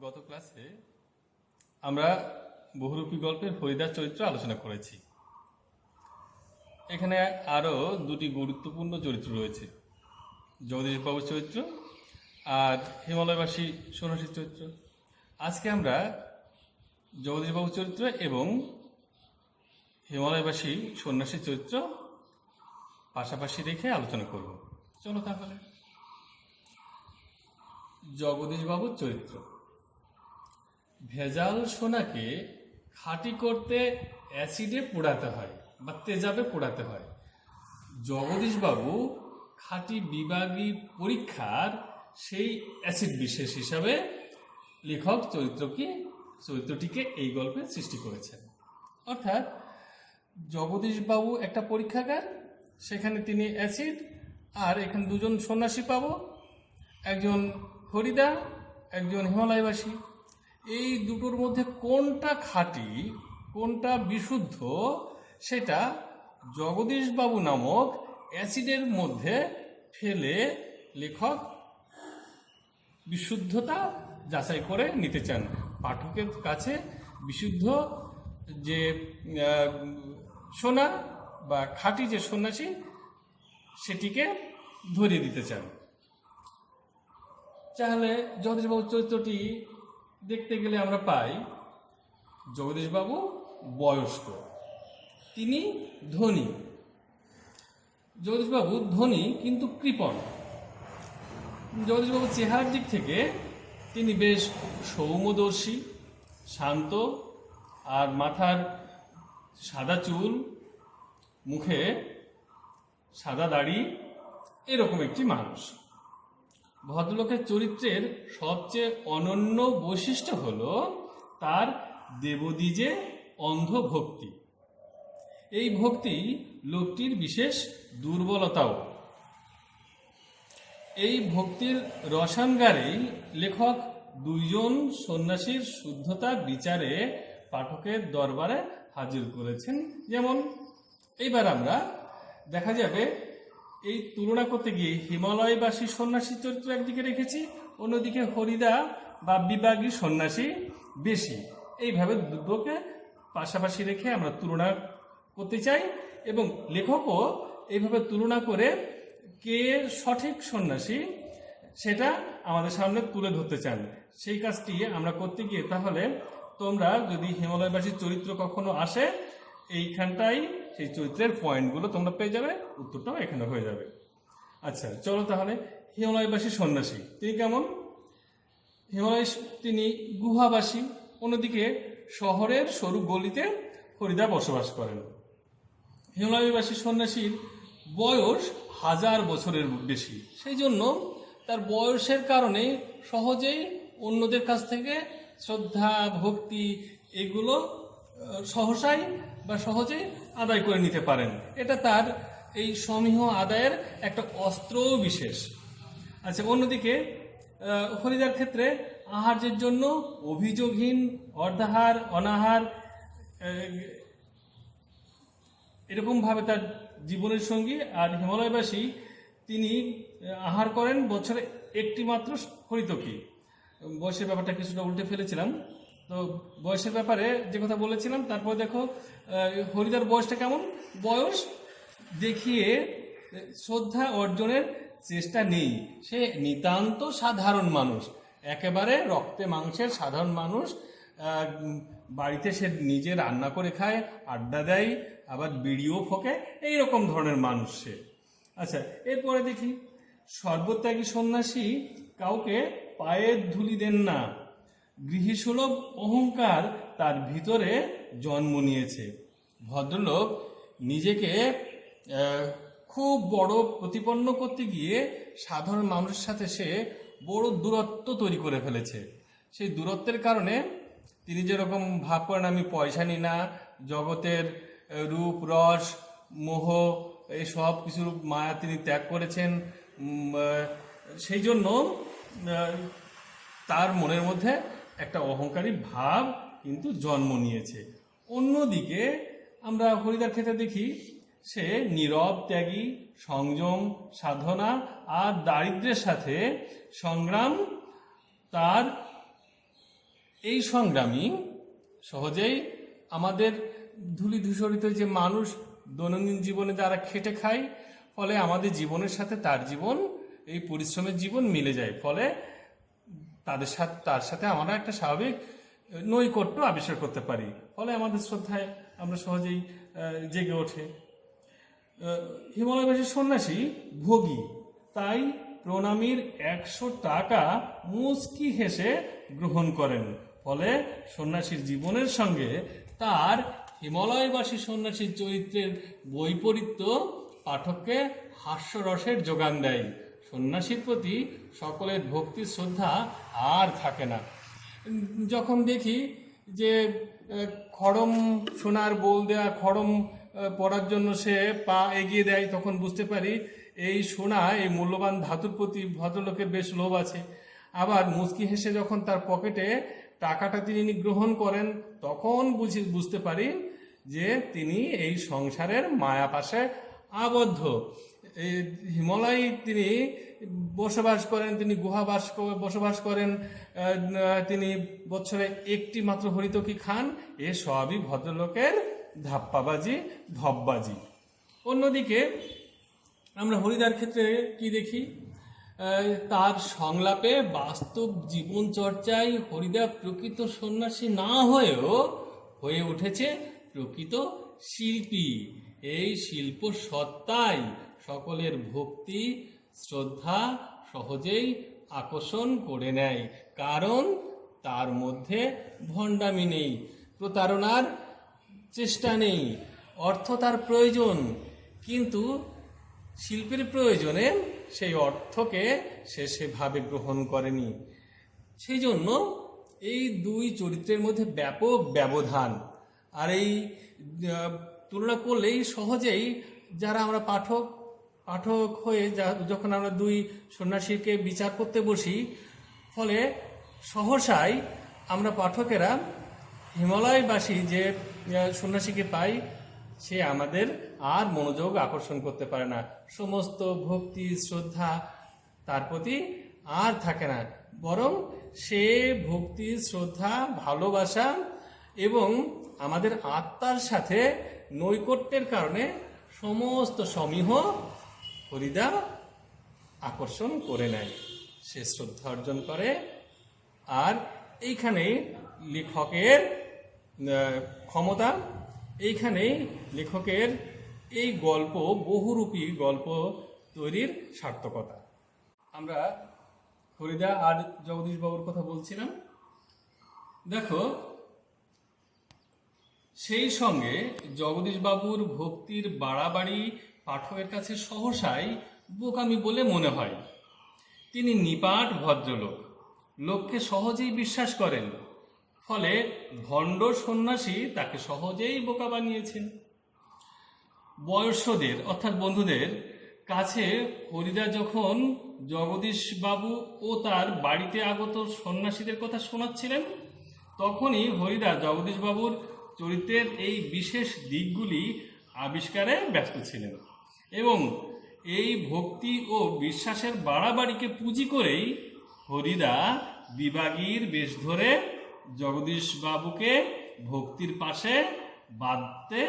গত ক্লাসে আমরা বহুরূপী গল্পের হরিদাস চরিত্র আলোচনা করেছি। এখানে আরও দুটি গুরুত্বপূর্ণ চরিত্র রয়েছে, জগদীশবাবুর চরিত্র আর হিমালয়বাসী সন্ন্যাসীর চরিত্র। আজকে আমরা জগদীশবাবুর চরিত্র এবং হিমালয়বাসী সন্ন্যাসীর চরিত্র পাশাপাশি রেখে আলোচনা করব। চলো তাহলে। জগদীশবাবুর চরিত্র। ভেজাল সোনাকে খাঁটি করতে অ্যাসিডে পোড়াতে হয় বা তেজাবে পোড়াতে হয়। জগদীশবাবু খাঁটি বিভাগী পরীক্ষার সেই অ্যাসিড বিশেষ হিসাবে লেখক চরিত্রটিকে এই গল্পে সৃষ্টি করেছেন। অর্থাৎ জগদীশবাবু একটা পরীক্ষাগার, সেখানে তিনি অ্যাসিড, আর এখানে দুজন সন্ন্যাসী পাবো, একজন হরিদা, একজন হিমালয়বাসী। এই দুটোর মধ্যে কোনটা খাঁটি কোনটা বিশুদ্ধ সেটা জগদীশবাবু নামক অ্যাসিডের মধ্যে ফেলে লেখক বিশুদ্ধতা যাচাই করে নিতে চান। পাঠকের কাছে বিশুদ্ধ যে সোনা বা খাঁটি যে সন্ন্যাসী সেটিকে ধরিয়ে দিতে চান। তাহলে জগদীশবাবুর চরিত্রটি দেখতে গেলে আমরা পাই জগদীশবাবু বয়স্ক, তিনি ধনী। জগদীশবাবু ধনী কিন্তু কৃপণ। জগদীশবাবুর চেহারার দিক থেকে তিনি বেশ সৌম্যদর্শী, শান্ত, আর মাথার সাদা চুল, মুখে সাদা দাড়ি, এরকম একটি মানুষ। ভদ্রলোকের চরিত্রের সবচেয়ে অনন্য বৈশিষ্ট্য হল তার দেবদ্বিজে অন্ধ ভক্তি। এই ভক্তি লোকটির বিশেষ দুর্বলতাও। এই ভক্তির রসায়নগারেই লেখক দুইজন সন্ন্যাসীর শুদ্ধতা বিচারে পাঠকের দরবারে হাজির করেছেন। যেমন এইবার আমরা দেখা যাবে এই তুলনা করতে গিয়ে হিমালয়বাসী সন্ন্যাসী চরিত্র একদিকে রেখেছি, অন্যদিকে হরিদা বা বিভাগী সন্ন্যাসী বেশি। এইভাবে দুটোকে পাশাপাশি রেখে আমরা তুলনা করতে চাই এবং লেখকও এইভাবে তুলনা করে কে সঠিক সন্ন্যাসী সেটা আমাদের সামনে তুলে ধরতে চান। সেই কাজটি আমরা করতে গিয়ে তাহলে তোমরা যদি হিমালয়বাসীর চরিত্র কখনো আসে, এইখানটাই সেই চরিত্রের পয়েন্টগুলো তোমরা পেয়ে যাবে, উত্তরটাও এখানে হয়ে যাবে। আচ্ছা চলো তাহলে। হিমালয়বাসী সন্ন্যাসী তিনি কেমন? তিনি গুহাবাসী, অন্যদিকে শহরের সরু গলিতে হরিদা বসবাস করেন। হিমালয়বাসী সন্ন্যাসীর বয়স 1000 বছরের বেশি, সেই জন্য তার বয়সের কারণে সহজেই অন্যদের কাছ থেকে শ্রদ্ধা ভক্তি এগুলো সহজেই আদায় করে নিতে পারেন। এটা তার এই সমীহ আদায়ের একটা অস্ত্রও বিশেষ। আচ্ছা, অন্যদিকে হরিদার ক্ষেত্রে আহার্যের জন্য অভিযোগহীন, অর্ধাহার, অনাহার, এরকমভাবে তার জীবনের সঙ্গী। আর হিমালয়বাসী তিনি আহার করেন বছরে একটি মাত্র হরিতকি। বয়সের ব্যাপারটা কিছুটা উল্টে ফেলেছিলাম, তো বয়সের ব্যাপারে যে কথা বলেছিলাম তারপর দেখো হরিদার বয়সটা কেমন। বয়স দেখিয়ে শ্রদ্ধা অর্জনের চেষ্টা নেই, সে নিতান্ত সাধারণ মানুষ, একেবারে রক্তে মাংসের সাধারণ মানুষ। বাড়িতে সে নিজে রান্না করে খায়, আড্ডা দেয়, আবার বিড়িও ফোকে, এইরকম ধরনের মানুষ সে। আচ্ছা, এরপরে দেখি সর্বত্যাগী সন্ন্যাসী কাউকে পায়ের ধুলি দেন না। গৃহীসুলভ অহংকার তার ভিতরে জন্ম নিয়েছে। ভদ্রলোক নিজেকে খুব বড় প্রতিপন্ন করতে গিয়ে সাধারণ মানুষের সাথে সে বড় দূরত্ব তৈরি করে ফেলেছে। সেই দূরত্বের কারণে তিনি যেরকম ভাব করেন আমি পয়সা নিই না, জগতের রূপ রস মোহ এই সব কিছুর মায়া তিনি ত্যাগ করেছেন। সেই জন্য তার মনের মধ্যে একটা অহংকারী ভাব কিন্তু জন্ম নিয়েছে। অন্যদিকে আমরা হরিদার ক্ষেত্রে দেখি সে নীরব ত্যাগী, সংযম, সাধনা আর দারিদ্র্যের সাথে সংগ্রাম তার এই সংগ্রামী সহজেই আমাদের ধূলি ধূসরিত যে মানুষ দৈনন্দিন জীবনে যারা খেটে খায়, ফলে আমাদের জীবনের সাথে তার জীবন, এই পরিশ্রমের জীবন মিলে যায়, ফলে তার সাথে আমরা একটা স্বাভাবিক নৈকট্য আবিষ্কার করতে পারি, ফলে আমাদের শ্রদ্ধায় আমরা সহজেই জেগে ওঠে। হিমালয়বাসী সন্ন্যাসী ভোগী, তাই প্রণামীর 100 টাকা মুচকি হেসে গ্রহণ করেন, ফলে সন্ন্যাসীর জীবনের সঙ্গে তার হিমালয়বাসী সন্ন্যাসীর চরিত্রের বৈপরীত্য পাঠককে হাস্যরসের যোগান দেয়। সন্ন্যাসীর প্রতি সকলের ভক্তি শ্রদ্ধা আর থাকে না। যখন দেখি যে খড়ম সোনার বোল দেয়া খড়ম পড়ার জন্য সে পা এগিয়ে দেয়, তখন বুঝতে পারি এই সোনা, এই মূল্যবান ধাতুর প্রতি ভদ্রলোকের বেশ লোভ আছে। আবার মুচকি হেসে যখন তার পকেটে টাকাটা তিনি গ্রহণ করেন, তখন বুঝতে পারি যে তিনি এই সংসারের মায়াপাশে আবদ্ধ। এই হিমালয়ে তিনি বসবাস করেন, তিনি বসবাস করেন, তিনি বছরে একটি মাত্র হরিতকি খান। এ সবই ভদ্রলোকের ধাপ্পাবাজি, ধপবাজি। অন্যদিকে আমরা হরিদার ক্ষেত্রে কি দেখি? তার সংলাপে বাস্তব জীবন চর্চায় হরিদা প্রকৃত সন্ন্যাসী না হয়েও হয়ে উঠেছে প্রকৃত শিল্পী। এই শিল্প সত্তাই সকলের ভক্তি শ্রদ্ধা সহজেই আকর্ষণ করে নেয়, কারণ তার মধ্যে ভণ্ডামি নেই, প্রতারণার চেষ্টা নেই। অর্থ তার প্রয়োজন, কিন্তু শিল্পের প্রয়োজনে সেই অর্থকে সে সেভাবে গ্রহণ করেনি। সেই জন্য এই দুই চরিত্রের মধ্যে ব্যাপক ব্যবধান। আর এই তুলনা করলেই সহজেই যারা আমরা পাঠক হয়ে যখন আমরা দুই সন্ন্যাসীকে বিচার করতে বসি, ফলে সহসাই আমরা পাঠকেরা হিমালয়বাসী যে সন্ন্যাসীকে পাই, সে আমাদের আর মনোযোগ আকর্ষণ করতে পারে না। সমস্ত ভক্তি শ্রদ্ধা তার প্রতি আর থাকে না, বরং সে ভক্তি শ্রদ্ধা ভালোবাসা এবং আমাদের আত্মার সাথে নৈকট্যের কারণে সমস্ত সমীহ হরিদা আকর্ষণ করে নেয়, সে শ্রদ্ধা অর্জন করে। আর এইখানেই লেখকের ক্ষমতা, এইখানেই লেখকের এই গল্প, বহুরূপী গল্প তৈরির সার্থকতা। আমরা হরিদা আর জগদীশ বাবুর কথা বলছিলাম। দেখো, সেই সঙ্গে জগদীশ বাবুর ভক্তির বাড়াবাড়ি পাঠকের কাছে সহসাই বোকামি বলে মনে হয়। তিনি নিপাট ভদ্রলোক, লোককে সহজেই বিশ্বাস করেন, ফলে ভণ্ড সন্ন্যাসী তাকে সহজেই বোকা বানিয়েছেন। বয়স্কদের অর্থাৎ বন্ধুদের কাছে হরিদা যখন জগদীশ বাবু ও তার বাড়িতে আগত সন্ন্যাসীদের কথা শোনাচ্ছিলেন, তখনই হরিদা জগদীশ বাবুর চরিত্রের এই বিশেষ দিকগুলি আবিষ্কারে ব্যস্ত ছিলেন এবং এই ভক্তি ও বিশ্বাসের বাড়াবাড়িকে পুঁজি করেই হরিদা বিভাগীর বেশ ধরে জগদীশ বাবুকে ভক্তির পাশে বাঁধতে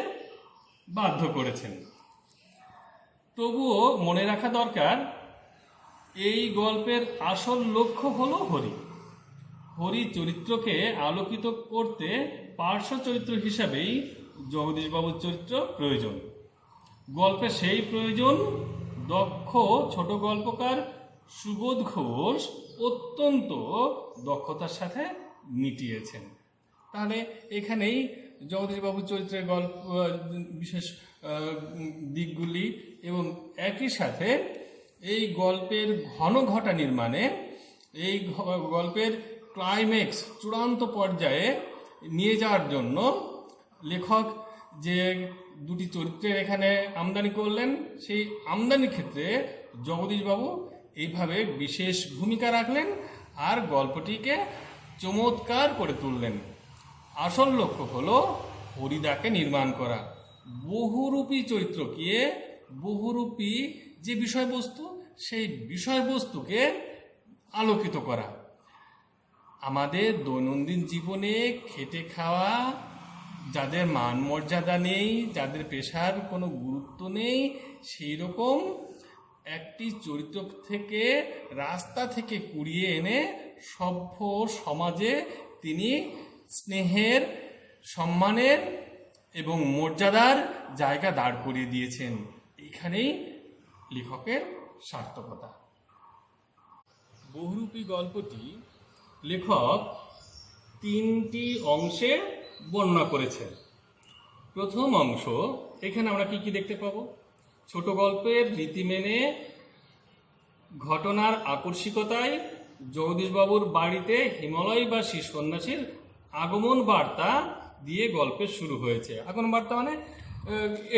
বাধ্য করেছেন। তবুও মনে রাখা দরকার, এই গল্পের আসল লক্ষ্য হলো হরি চরিত্রকে আলোকিত করতে পার্শ্ব চরিত্র হিসাবেই জগদীশ বাবুর চরিত্র প্রয়োজন। গল্পে সেই প্রয়োজন দক্ষ ছোট গল্পকার সুবোধ ঘোষ অত্যন্ত দক্ষতার সাথে মিটিয়েছেন। তাহলে এখানেই জগদীশ বাবুর চরিত্রের গল্প বিশেষ দিকগুলি এবং একই সাথে এই গল্পের ঘন ঘটা নির্মাণে, এই গল্পের ক্লাইম্যাক্স চূড়ান্ত পর্যায়ে নিয়ে যাওয়ার জন্য লেখক যে দুটি চরিত্রের এখানে আমদানি করলেন, সেই আমদানির ক্ষেত্রে জগদীশবাবু এইভাবে বিশেষ ভূমিকা রাখলেন আর গল্পটিকে চমৎকার করে তুললেন। আসল লক্ষ্য হলো হরিদাকে নির্মাণ করা, বহুরূপী চরিত্রকে, বহুরূপী যে বিষয়বস্তু, সেই বিষয়বস্তুকে আলোকিত করা। আমাদের দৈনন্দিন জীবনে খেটে খাওয়া, যাদের মান মর্যাদা নেই, যাদের পেশার কোনো গুরুত্ব নেই, সেই রকম একটি চরিত্র থেকে, রাস্তা থেকে কুড়িয়ে এনে সভ্য সমাজে তিনি স্নেহের, সম্মানের এবং মর্যাদার জায়গা দাঁড় করিয়ে দিয়েছেন। এখানেই লেখকের সার্থকতা। বহুরূপী গল্পটি লেখক তিনটি অংশে বর্ণনা করেছেন। প্রথম অংশ, এখানে আমরা কি কি দেখতে পাবো? ছোট গল্পের রীতি মেনে ঘটনার আকস্মিকতায় জগদীশবাবুর বাড়িতে হিমালয়বাসী সন্ন্যাসীর আগমন বার্তা দিয়ে গল্পের শুরু হয়েছে। আগমন বার্তা মানে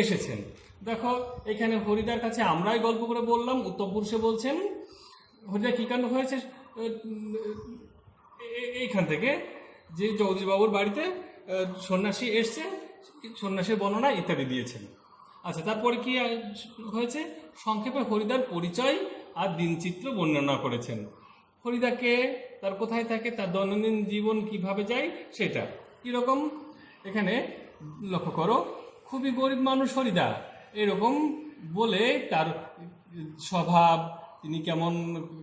এসেছেন। দেখো, এখানে হরিদার কাছে আমরাই গল্প করে বললাম, উত্তম পুরুষে বলছেন হরিদা কী কাণ্ড হয়েছে এইখান থেকে, যে জগদীশবাবুর বাড়িতে সন্ন্যাসী এসছে, সন্ন্যাসীর বর্ণনা ইত্যাদি দিয়েছেন। আচ্ছা, তারপরে কি হয়েছে? সংক্ষেপে হরিদার পরিচয় আর দিনচিত্র বর্ণনা করেছেন। হরিদাকে, তার কোথায় থাকে, তার দৈনন্দিন জীবন কিভাবে যায় সেটা কীরকম এখানে লক্ষ্য করো। খুবই গরিব মানুষ হরিদা, এরকম বলে তার স্বভাব, তিনি কেমন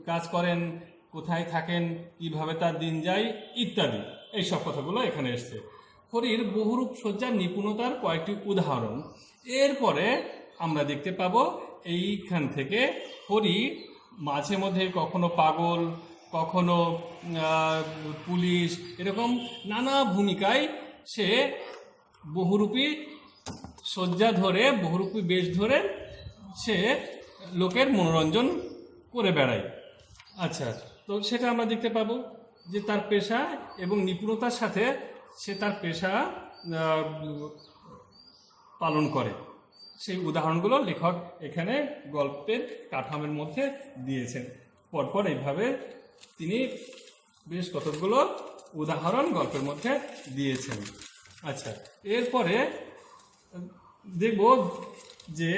কাজ করেন, কোথায় থাকেন, কিভাবে তার দিন যায় ইত্যাদি, এইসব কথাগুলো এখানে এসছে। হরির বহুরূপ সজ্জার নিপুণতার কয়েকটি উদাহরণ। এরপরে আমরা দেখতে পাবো এইখান থেকে হরি মাঝে মধ্যে কখনো পাগল, কখনো পুলিশ, এরকম নানা ভূমিকায় সে বহুরূপী সজ্জা ধরে, বহুরূপী বেশ ধরে সে লোকের মনোরঞ্জন করে বেড়ায়। আচ্ছা, তো সেটা আমরা দেখতে পাবো যে তার পেশা এবং নিপুণতার সাথে সে তার পেশা পালন করে। সেই উদাহরণগুলো লেখক এখানে গল্পের কাঠামোর মধ্যে দিয়েছেন। পরপর এইভাবে তিনি বেশ কতগুলো উদাহরণ গল্পের মধ্যে দিয়েছেন। আচ্ছা, এরপরে দেখব যে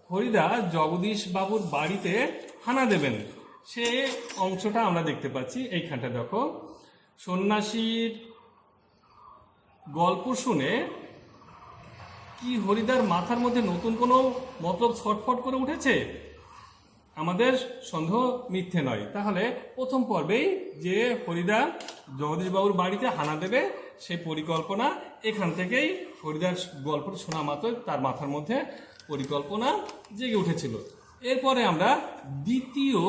হরিদা জগদীশ বাবুর বাড়িতে হানা দেবেন, সে অংশটা আমরা দেখতে পাচ্ছি এইখানটা। দেখো, সন্ন্যাসীর গল্প শুনে কি হরিদার মাথার মধ্যে নতুন কোনো মতলব ছটফট করে উঠেছে? আমাদের সন্দেহ মিথ্যে নয়। তাহলে প্রথম পর্বেই যে হরিদা জগদীশবাবুর বাড়িতে হানা দেবে সেই পরিকল্পনা এখান থেকেই হরিদার গল্প শোনা মাত্র তার মাথার মধ্যে পরিকল্পনা জেগে উঠেছিল। এরপরে আমরা দ্বিতীয়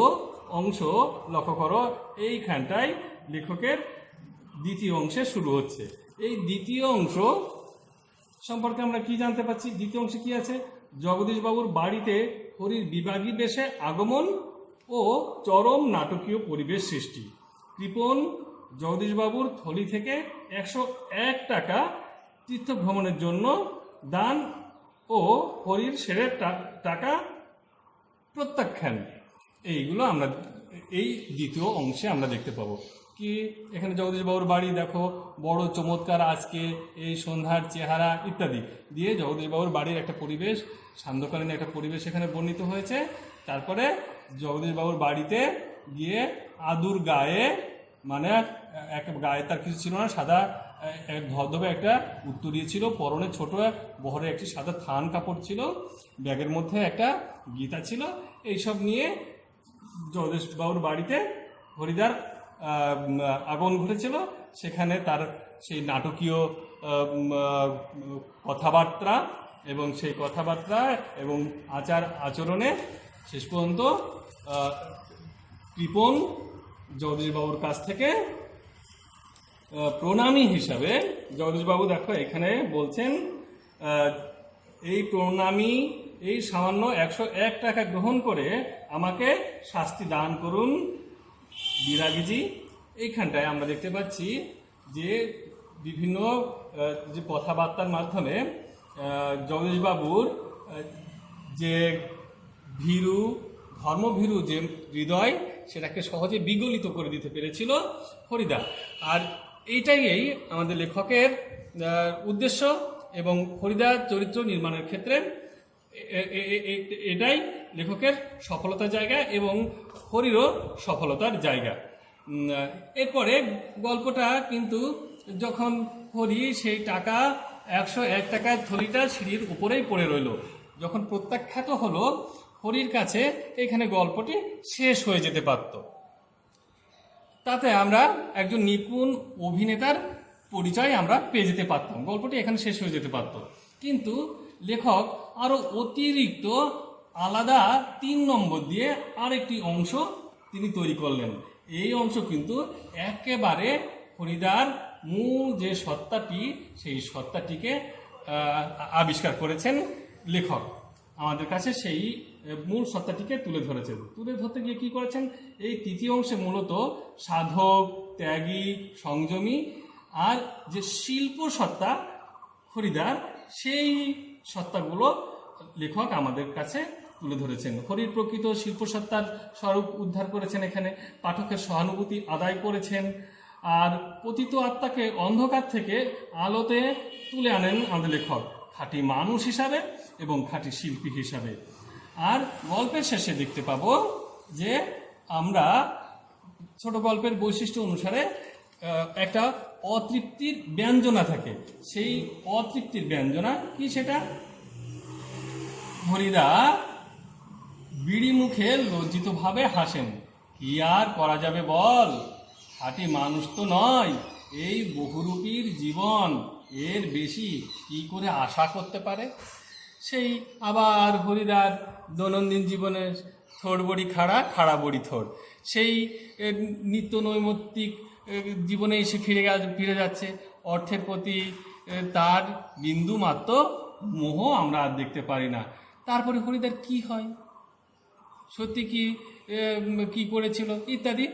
অংশ লক্ষ্য করো, এইখানটায় লেখকের দ্বিতীয় অংশে শুরু হচ্ছে। এই দ্বিতীয় অংশ সম্পর্কে আমরা কি জানতে পাচ্ছি? দ্বিতীয় অংশে কি আছে? জগদীশবাবুর বাড়িতে হরির বিভাগী বেশে আগমন ও চরম নাটকীয় পরিবেশ সৃষ্টি। কৃপণ জগদীশবাবুর থলি থেকে 101 টাকা তীর্থ ভ্রমণের জন্য দান ও হরির সেরের টাকা প্রত্যাখ্যান, এইগুলো আমরা এই দ্বিতীয় অংশে আমরা দেখতে পাবো। কি এখানে জগদীশবাবুর বাড়ি দেখো, বড় চমৎকার, আজকে এই সন্ধ্যার চেহারা ইত্যাদি দিয়ে জগদীশবাবুর বাড়ির একটা পরিবেশ, সান্ধ্যকালীন একটা পরিবেশ এখানে বর্ণিত হয়েছে। তারপরে জগদীশবাবুর বাড়িতে গিয়ে আদুর গায়ে, মানে এক গায়ে তার কিছু ছিল না, সাদা ধবধবে একটা উত্তরীয় ছিল, পরনে ছোট বহরে একটি সাদা থান কাপড় ছিল, ব্যাগের মধ্যে একটা গীতা ছিল। এইসব নিয়ে জগদীশবাবুর বাড়িতে হরিদার আগমন ঘটেছিল। সেখানে তার সেই নাটকীয় কথাবার্তা এবং সেই কথাবার্তা এবং আচার আচরণে শেষ পর্যন্ত কৃপণ জগদীশবাবুর কাছ থেকে প্রণামী হিসাবে, জগদীশবাবু দেখো এখানে বলছেন, এই প্রণামী, এই সামান্য 101 টাকা গ্রহণ করে আমাকে শাস্তি দান করুন বিরাগীজি। এইখানটায় আমরা দেখতে পাচ্ছি যে বিভিন্ন যে কথাবার্তার মাধ্যমে জগদীশবাবুর যে ভীরু, ধর্মভীরু যে হৃদয়, সেটাকে সহজে বিগলিত করে দিতে পেরেছিল হরিদা। আর এইটাই আমাদের লেখকের উদ্দেশ্য এবং হরিদার চরিত্র নির্মাণের ক্ষেত্রে এটাই লেখকের সফলতার জায়গা এবং হরিরও সফলতার জায়গা। এরপরে গল্পটা কিন্তু যখন হরি সেই টাকা 101 টাকার থলিটা সিঁড়ির উপরেই পড়ে রইল, যখন প্রত্যাখ্যাত হলো হরির কাছে, এখানে গল্পটি শেষ হয়ে যেতে পারত। তাতে আমরা একজন নিপুণ অভিনেতার পরিচয় আমরা পেয়ে যেতে পারতাম, গল্পটি এখানে শেষ হয়ে যেতে পারত। কিন্তু লেখক আরো অতিরিক্ত আলাদা 3 নম্বর দিয়ে আরেকটি অংশ তিনি তৈরি করলেন। এই অংশ কিন্তু একেবারে হরিদার মূল যে সত্তাটি, সেই সত্তাটিকে আবিষ্কার করেছেন লেখক, আমাদের কাছে সেই মূল সত্তাটিকে তুলে ধরেছেন। তুলে ধরতে গিয়ে কি করেছেন, এই তৃতীয় অংশে মূলত সাধক, ত্যাগী, সংযমী আর যে শিল্প সত্তা হরিদার, সেই সত্তাগুলো লেখক আমাদের কাছে তুলে ধরেছেন। হরির প্রকৃত শিল্পসত্তার স্বরূপ উদ্ধার করেছেন, এখানে পাঠকের সহানুভূতি আদায় করেছেন, আর পতিত আত্মাকে অন্ধকার থেকে আলোতে তুলে আনেন আমাদের লেখক, খাঁটি মানুষ হিসাবে এবং খাঁটি শিল্পী হিসাবে। আর গল্পের শেষে দেখতে পাবো যে আমরা ছোট গল্পের বৈশিষ্ট্য অনুসারে একটা অতৃপ্তির ব্যঞ্জনা থাকে। সেই অতৃপ্তির ব্যঞ্জনা কি, সেটা হরিদা বিড়ি মুখে লজ্জিতভাবে হাসেন। কি আর করা যাবে বল, খাঁটি মানুষ তো নয়, এই বহুরূপীর জীবন, এর বেশি কি করে আশা করতে পারে। সেই আবার হরিদার দৈনন্দিন জীবনের থোড় বড়ি খাড়া, খাড়া বড়ি থোড়, সেই নিত্য নৈমিত্তিক জীবনে এসে ফিরে যাচ্ছে। অর্থের প্রতি তার বিন্দু মাত্র মোহ আমরা আর দেখতে পারি না। তারপরে হরিদার কি হয়, সত্যি কি করেছিল ইত্যাদি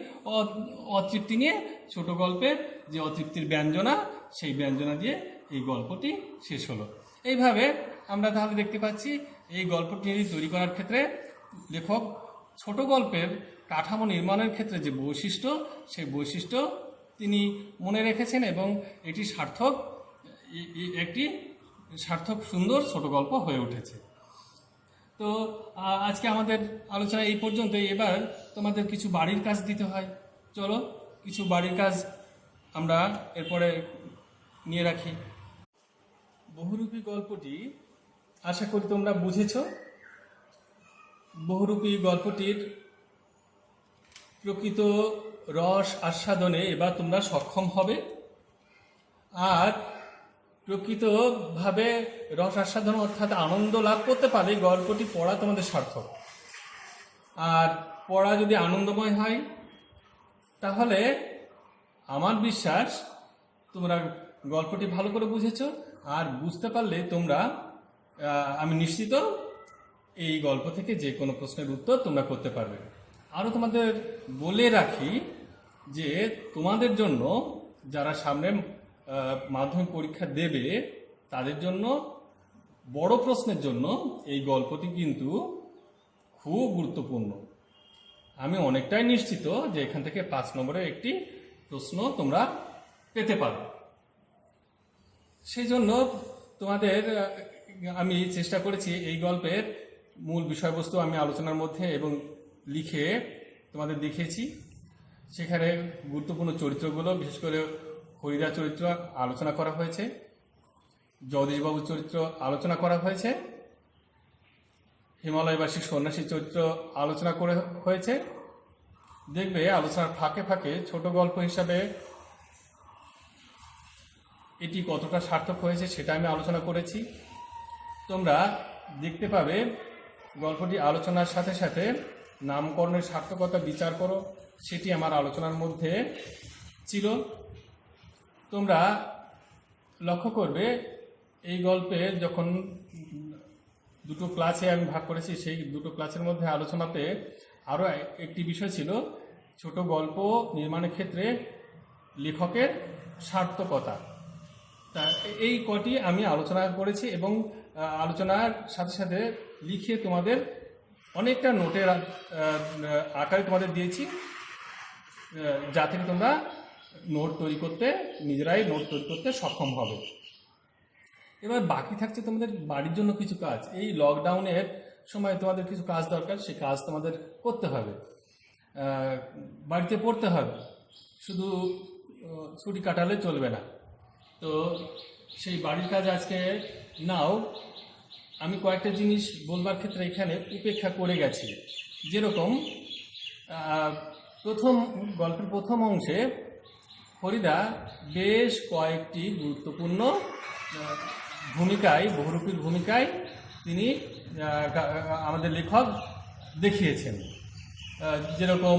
অতৃপ্তি নিয়ে ছোট গল্পের যে অতৃপ্তির ব্যঞ্জনা, সেই ব্যঞ্জনা দিয়ে এই গল্পটি শেষ হলো। এইভাবে আমরা তাহলে দেখতে পাচ্ছি এই গল্পটি তৈরি করার ক্ষেত্রে লেখক ছোট গল্পের কাঠামো নির্মাণের ক্ষেত্রে যে বৈশিষ্ট্য, সেই বৈশিষ্ট্য তিনি মনে রেখেছেন এবং এটি একটি সার্থক সুন্দর ছোট গল্প হয়ে উঠেছে। তো আজকে আমাদের আলোচনা এই পর্যন্তই। এবার তোমাদের কিছু বাড়ির কাজ দিতে হয়, চলো কিছু বাড়ির কাজ আমরা এরপরে নিয়ে রাখি। বহুরূপী গল্পটি আশা করি তোমরা বুঝেছ। বহুরূপী গল্পটির প্রকৃত রস আস্বাদনে এবার তোমরা সক্ষম হবে, আর প্রকৃতভাবে রস আস্বাদন অর্থাৎ আনন্দ লাভ করতে পারলে গল্পটি পড়া তোমাদের সার্থক। আর পড়া যদি আনন্দময় হয় তাহলে আমার বিশ্বাস তোমরা গল্পটি ভালো করে বুঝেছো, আর বুঝতে পারলে তোমরা, আমি নিশ্চিত এই গল্প থেকে যে কোনো প্রশ্নের উত্তর তোমরা করতে পারবে। আরও তোমাদের বলে রাখি যে তোমাদের জন্য যারা সামনে মাধ্যমিক পরীক্ষা দেবে তাদের জন্য বড় প্রশ্নের জন্য এই গল্পটি কিন্তু খুব গুরুত্বপূর্ণ। আমি অনেকটাই নিশ্চিত যে এখান থেকে 5 নম্বরের একটি প্রশ্ন তোমরা পেতে পারো। সেই জন্য তোমাদের আমি চেষ্টা করেছি এই গল্পের মূল বিষয়বস্তু আমি আলোচনার মধ্যে এবং লিখে তোমাদের দেখিয়েছি। সেখানে গুরুত্বপূর্ণ চরিত্রগুলো, বিশেষ করে হরিদা চরিত্র আলোচনা করা হয়েছে, জগদীশবাবুর চরিত্র আলোচনা করা হয়েছে, হিমালয়বাসী সন্ন্যাসী চরিত্র আলোচনা করে হয়েছে। দেখবে আলোচনার ফাঁকে ফাঁকে ছোট গল্প হিসাবে এটি কতটা সার্থক হয়েছে সেটা আমি আলোচনা করেছি। তোমরা দেখতে পাবে গল্পটি আলোচনার সাথে সাথে নামকরণের সার্থকতা বিচার করো, সেটি আমার আলোচনার মধ্যে ছিল। তোমরা লক্ষ্য করবে এই গল্পে যখন দুটো ক্লাসে আমি ভাগ করেছি, সেই দুটো ক্লাসের মধ্যে আলোচনাতে আরও একটি বিষয় ছিল ছোট গল্প নির্মাণের ক্ষেত্রে লেখকের সার্থকতা। তা এই কটি আমি আলোচনা করেছি এবং আলোচনার সাথে সাথে লিখে তোমাদের অনেকটা নোটের আকারে তোমাদের দিয়েছি, যা থেকে তোমরা নিজেরাই নোট তৈরি করতে সক্ষম হবে। এবার বাকি থাকছে তোমাদের বাড়ির জন্য কিছু কাজ। এই লকডাউনের সময় তোমাদের কিছু কাজ দরকার, সেই কাজ তোমাদের করতে হবে, বাড়িতে পড়তে হবে। শুধু ছুটি কাটালে চলবে না। তো সেই বাড়ির কাজ আজকে নাও আমি কয়েকটা জিনিস বলবার ক্ষেত্রে এখানে উপেক্ষা করে গেছি। যেরকম গল্পের প্রথম অংশে ফরিদা বেশ কয়েকটি গুরুত্বপূর্ণ বহুরূপীর ভূমিকায় তিনি আমাদের লেখক দেখিয়েছেন। যেরকম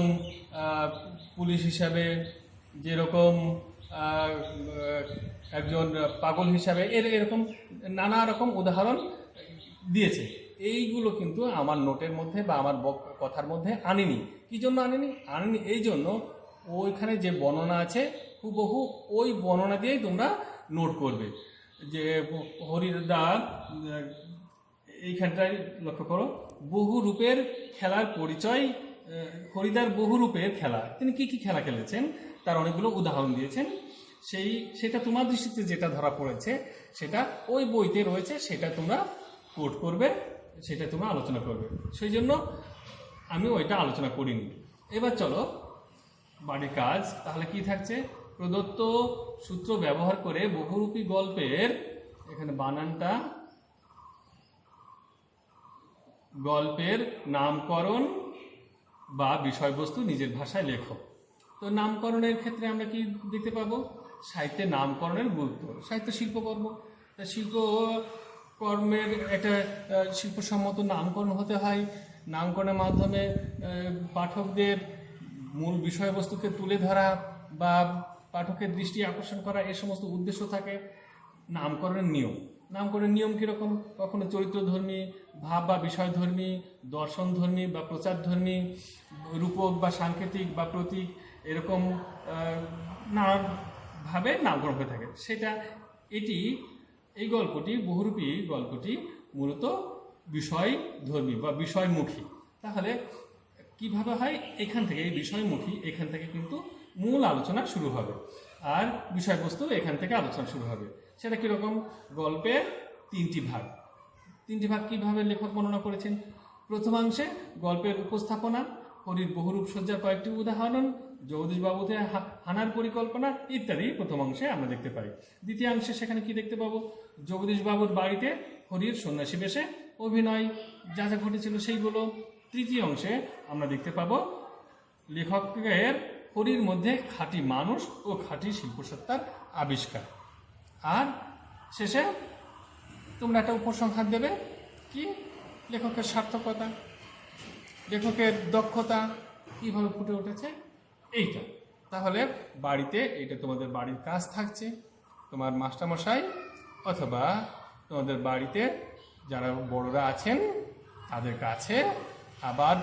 পুলিশ হিসাবে, যেরকম একজন পাগল হিসাবে, এরকম নানা রকম উদাহরণ দিয়েছে। এইগুলো কিন্তু আমার নোটের মধ্যে বা আমার কথার মধ্যে আনিনি। কী জন্য আনিনি এই জন্য ওইখানে যে বর্ণনা আছে হুবহু ওই বর্ণনা দিয়েই তোমরা নোট করবে। যে হরিদা এইখানটায় লক্ষ্য করো, বহু রূপের খেলার পরিচয়, হরিদার বহু রূপের খেলা, তিনি কি কি খেলা খেলেছেন তার অনেকগুলো উদাহরণ দিয়েছেন। সেটা তোমার দৃষ্টিতে যেটা ধরা পড়েছে সেটা ওই বইতে রয়েছে, সেটা তোমরা কোট করবে, সেটা তোমরা আলোচনা করবে। সেই জন্য আমি ওইটা আলোচনা করিনি। এবার চলো বাড়ির কাজ। তাহলে কি থাকছে? প্রদত্ত সূত্র ব্যবহার করে বহুরূপী গল্পের, এখানে বানানটা, গল্পের নামকরণ বা বিষয়বস্তু নিজের ভাষায় লেখো। তো নামকরণের ক্ষেত্রে আমরা কি দেখতে পাবো? সাহিত্যের নামকরণের গুরুত্ব। সাহিত্য শিল্পকর্ম, শিল্পকর্মের একটা শিল্পসম্মত নামকরণ হতে হয়। নামকরণের মাধ্যমে পাঠকদের মূল বিষয়বস্তুকে তুলে ধরা বা পাঠকের দৃষ্টি আকর্ষণ করা, এ সমস্ত উদ্দেশ্য থাকে। নামকরণের নিয়ম কীরকম? কখনো চরিত্রধর্মী, ভাব বা বিষয়ধর্মী, দর্শনধর্মী বা প্রচারধর্মী, রূপক বা সাংকেতিক বা প্রতীক, এরকম নানাভাবে নামকরণ হয়ে থাকে। এই গল্পটি, বহুরূপী গল্পটি মূলত বিষয়ধর্মী বা বিষয়মুখী। তাহলে কিভাবে হয়? এখান থেকে, এই বিষয়মুখী, এখান থেকে কিন্তু মূল আলোচনা শুরু হবে, আর বিষয়বস্তু এখান থেকে আলোচনা শুরু হবে। সেটা কীরকম? গল্পের তিনটি ভাগ কীভাবে লেখক বর্ণনা করেছেন? প্রথমাংশে গল্পের উপস্থাপনা, হরির বহুরূপ সজ্জার কয়েকটি উদাহরণ, জগদীশবাবুতে হানার পরিকল্পনা ইত্যাদি প্রথমাংশে আমরা দেখতে পাই। দ্বিতীয়াংশে সেখানে কি দেখতে পাবো? জগদীশবাবুর বাড়িতে হরির সন্ন্যাসী বেশে অভিনয়, যা যা ঘটেছিল সেইগুলো। তৃতীয় অংশে আমরা দেখতে পাবো লেখকের হরির মধ্যে খাঁটি মানুষ ও খাঁটি শিল্পসত্তার আবিষ্কার। আর শেষে তোমরা একটা উপসংহার দেবে, কি? লেখকের সার্থকতা, লেখকের দক্ষতা কীভাবে ফুটে উঠেছে, এইটা। তাহলে বাড়িতে এটা তোমাদের বাড়ির কাজ থাকছে। তোমার মাস্টারমশাই অথবা তোমাদের বাড়িতে যারা বড়রা আছেন তাদের কাছে আবার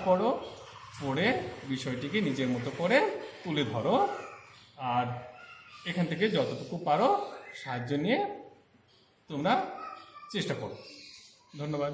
পড়ে বিষয়টিকে নিজের মতো করে তুলে ধরো, আর এখান থেকে যতটুকু পারো সাহায্য নিয়ে তোমরা চেষ্টা করো। ধন্যবাদ।